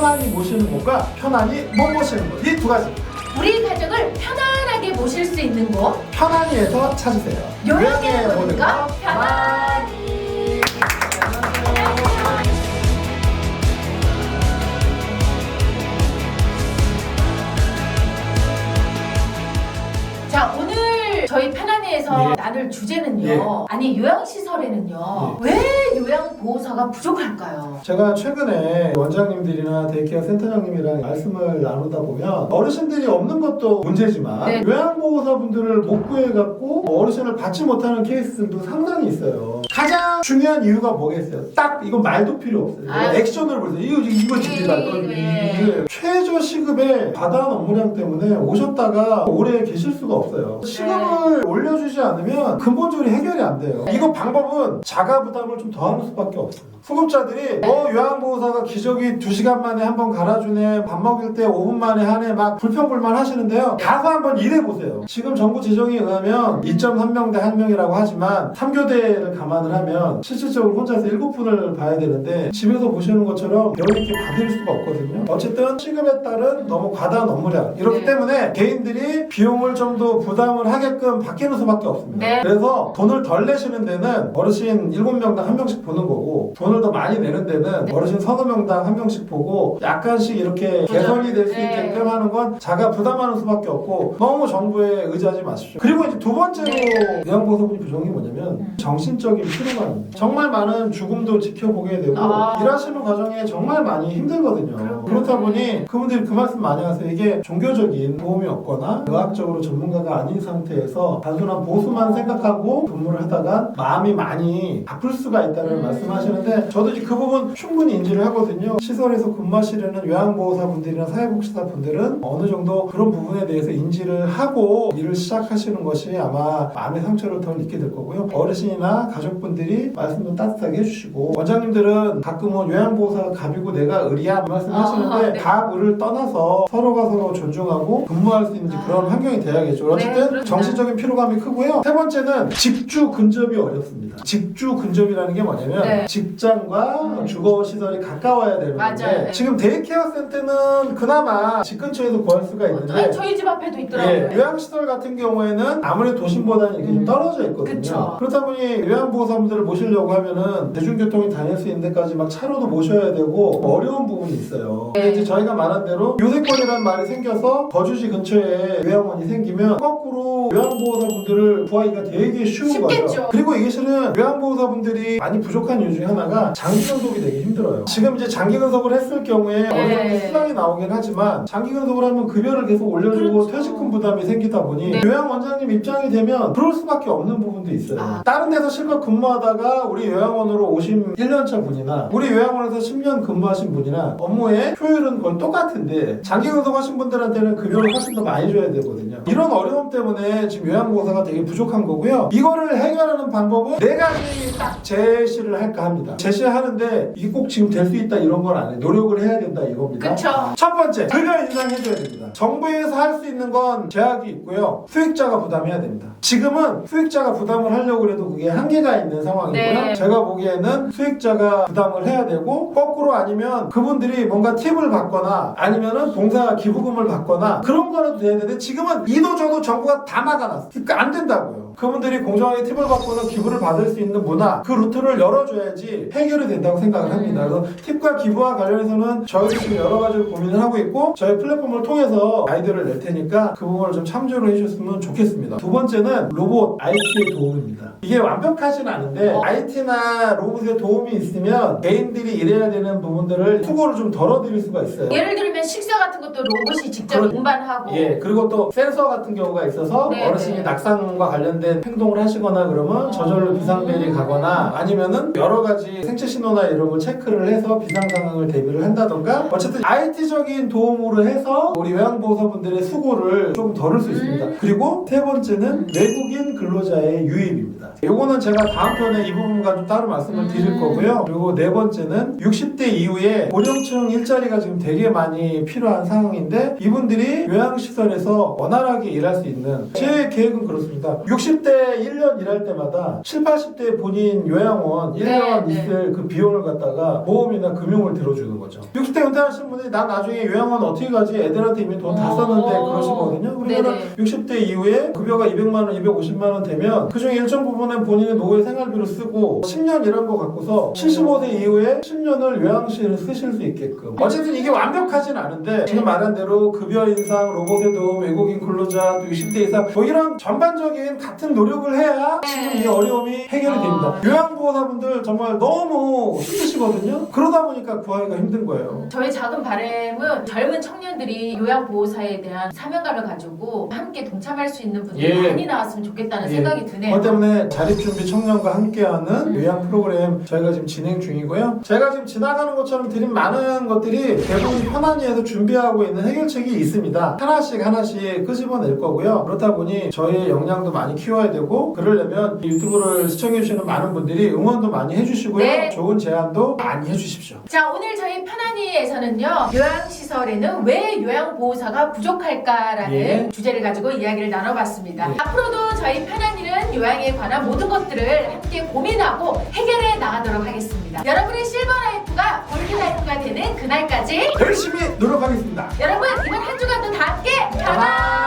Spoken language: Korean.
편안히 모시는 곳과 편안히 못 모시는 곳, 이 두 가지. 우리 가족을 편안하게 모실 수 있는 곳 편안히에서 찾으세요. 요양의 모든 것 편안히. 자, 오늘 저희 편안히에서 예. 나눌 주제는요. 예. 아니, 요양시설에는요. 왜 요양보호사가 부족할까요? 제가 최근에 원장님들이나 데이케어 센터장님이랑 말씀을 나누다 보면 어르신들이 없는 것도 문제지만 네. 요양보호사분들을 못 구해갖고 어르신을 받지 못하는 케이스들도 상당히 있어요. 가장 중요한 이유가 뭐겠어요? 딱 이건 말도 필요 없어요. 아. 액션을 보세요. 이거 집니다. 이게 최저 시급의 과다한 업무량 때문에 오셨다가 오래 계실 수가 없어요. 시급을 올려주지 않으면 근본적으로 해결이 안 돼요. 이거 방법은 자가 부담을 좀 더하는 수밖에 없어요. 수급자들이 요양보호사가 기저귀 2시간 만에 한 번 갈아주네, 밥 먹을 때 5분 만에 하네, 막 불평불만 하시는데요. 가서 한번 일해보세요. 지금 정부 지정에 의하면 2.3명 대 1명이라고 하지만 3교대를 감안을 하면 실질적으로 혼자서 7분을 봐야 되는데 집에서 보시는 것처럼 여유 있게 받을 수가 없거든요. 어쨌든 시급에 따른 너무 과다한 업무량 이렇기 네. 때문에 개인들이 비용을 좀 더 부담을 하게끔 바뀌는 수밖에 없습니다. 네. 그래서 돈을 덜 내시는 데는 어르신 7명당 1명씩 보는 거고 돈을 더 많이 내는 데는 어르신 서너 명당 1명씩 보고 약간씩 이렇게 개선이 될 수 네. 있게끔 하는 건 자가 부담하는 수밖에 없고 너무 정부에 의지하지 마십시오. 그리고 이제 두 번째로 요양보호사분이 부족한 게 뭐냐면 정신적인 피로감입니다. 정말 많은 죽음도 지켜보게 되고 일하시는 과정에 정말 많이 힘들거든요. 그렇다 보니 그분들이 그 말씀 많이 하세요. 이게 종교적인 도움이 없거나 의학적으로 전문가가 아닌 상태에서 단순한 보수만 생각하고 근무를 하다가 마음이 많이 아플 수가 있다는 말씀하시는데 저도 이제 그 부분 충분히 인지를 하거든요. 시설에서 근무하시려는 요양보호사분들이나 사회복지사분들은 어느 정도 그런 부분에 대해서 인지를 하고 일을 시작하시는 것이 아마 마음의 상처를 덜 입게 될 거고요. 어르신이나 가족분들이 말씀도 따뜻하게 해주시고 원장님들은 가끔은 요양보호사가 갑이고 내가 을이야 말씀하시는데 네. 갑, 을을 떠나서 서로가 서로 존중하고 근무할 수 있는 그런 환경이 돼야겠죠. 어쨌든 그렇습니다. 정신적인 피로감이 크고요. 세 번째는 직주 근접이 어렵습니다. 직주 근접이라는 게 뭐냐면 직장과 주거시설이 가까워야 되는 건데 맞아요. 지금 데이케어 센터는 그나마 집 근처에서 구할 수가 있는데 저희 집 앞에도 있더라고요. 요양시설 같은 경우에는 아무래도 도심보다는 이렇게 좀 떨어져 있거든요. 그쵸. 그렇다 보니 요양보호사분들을 모시려고 하면은 대중교통이 다닐 수 있는 데까지 막 차로도 모셔야 되고 어려운 부분이 있어요. 근데 이제 저희가 말한 대로 요새권이라는 말이 생겨서 거주지 근처에 요양원이 생기면 거꾸로 요양보호사분들을 구하기가 되게 쉬운 거죠. 그리고 이게 실은 요양보호사분들이 많이 부족한 이유 중에 하나가 장기 근속이 되게 힘들어요. 지금 이제 장기 근속을 했을 경우에 어느 정도 수당이 나오긴 하지만 장기 근속을 하면 급여를 계속 올려주고 퇴직금 부담이 생기다 보니 요양원장님 입장이 되면 그럴 수밖에 없는 부분도 있어요. 다른 데서 실컷 근무하다가 우리 요양원으로 오신 1년차 분이나 우리 요양원에서 10년 근무하신 분이나 업무의 효율은 거의 똑같은데 장기 근속하신 분들한테는 급여를 훨씬 더 많이 줘야 되거든요. 이런 어려움 때문에 지금 요양보호사가 되게 부족한 거고요. 이거를 해결하는 방법은 4가지 딱 제시를 할까 합니다. 제시하는데 이게 꼭 지금 될 수 있다 이런 건 아니에요. 노력을 해야 된다 이겁니다. 그쵸. 첫 번째, 급여 인상해줘야 됩니다. 정부에서 할 수 있는 건 제약이 있고요. 수익자가 부담해야 됩니다. 지금은 수익자가 부담을 하려고 해도 그게 한계가 있는 상황이고요. 제가 보기에는 수익자가 부담을 해야 되고 거꾸로 아니면 그분들이 뭔가 팁을 받거나 아니면은 봉사 기부금을 받거나 그런 거라도 돼야 되는데 지금은 이도 저도 정부가 다 막아놨어요. 그러니까 안 된다고요. 그분들이 공정하게 팁을 받거나 기부를 받을 수 있는 문화 그 루트를 열어줘야지 해결이 된다고 생각을 합니다. 그래서 팁과 기부와 관련해서는 저희도 지금 여러 가지를 고민을 하고 있고 저희 플랫폼을 통해서 아이디어를 낼 테니까 그 부분을 좀 참조를 해주셨으면 좋겠습니다. 두 번째는 로봇 IT의 도움입니다. 이게 완벽하진 않은데 IT나 로봇의 도움이 있으면 개인들이 일해야 되는 부분들을 수고를 좀 덜어드릴 수가 있어요. 예를 들면 식사 같은 것도 로봇이 직접 운반하고 그리고 또 센서 같은 경우가 있어서 어르신이 낙상과 관련된 행동을 하시거나 그러면 저절로 비상벨이 가거나 아니면은 여러 가지 생체 신호나 이런 걸 체크를 해서 비상 상황을 대비를 한다던가 어쨌든 IT적인 도움으로 해서 우리 요양보호사분들의 수고를 조금 덜을 수 있습니다. 그리고 세 번째는 외국인 근로자의 유입입니다. 요거는 제가 다음 편에 이 부분과 좀 따로 말씀을 드릴 거고요. 그리고 네 번째는 60대 이후에 고령층 일자리가 지금 되게 많이 필요한 상황인데 이분들이 요양시설에서 원활하게 일할 수 있는 제 계획은 그렇습니다. 60대 1년 일할 때마다 7, 80대 본인 요양원 1년 있을 그 비용을 갖다가 보험이나 금융을 들어주는 거죠. 60대 은퇴하신 분이 나 나중에 요양원 어떻게 가지? 애들한테 이미 돈 다 썼는데 그러시거든요. 그러면 60대 이후에 급여가 200만 원, 250만 원 되면 그중에 일정 부분은 본인의 노후 생활비로 쓰고 10년 일한 거 갖고서 75세 이후에 10년을 요양실을 쓰실 수 있게끔. 어쨌든 이게 완벽하진 않은데 지금 말한 대로 급여 인상, 로봇의 도움, 외국인 근로자, 또 60대 이상 뭐 이런 전반적인 같은 노력을 해야 지금 이 어려움이 해결이 됩니다. 요양보호사분들 정말 너무 힘드시거든요. 그러다 보니까 구하기가 힘든 거예요. 저희 작은 바람은 젊은 청년들이 요양보호사에 대한 사명감을 가지고 함께 동참할 수 있는 분들이 많이 나왔으면 좋겠다는 생각이 드네요. 그것 때문에 자립준비 청년과 함께하는 요양 프로그램 저희가 지금 진행 중이고요. 제가 지금 지나가는 것처럼 드린 많은 것들이 대부분 편안히에서 준비하고 있는 해결책이 있습니다. 하나씩 끄집어낼 거고요. 그렇다 보니 저희의 역량도 많이 키워야 되고 그러려면 유튜브를 시청해주시는 많은 분들이 응원도 많이 해주시고요. 좋은 제안도 많이 해주십시오. 자, 오늘 저희 편안히에서는요, 요양시설에는 왜 요양보호사가 부족할까라는 주제를 가지고 이야기를 나눠봤습니다. 앞으로도 저희 편안히는 요양에 관한 모든 것들을 함께 고민하고 해결해 나가도록 하겠습니다. 여러분의 실버라이프가 골드라이프가 되는 그날까지 열심히 노력하겠습니다. 여러분, 이번 한 주간도 다 함께 편안!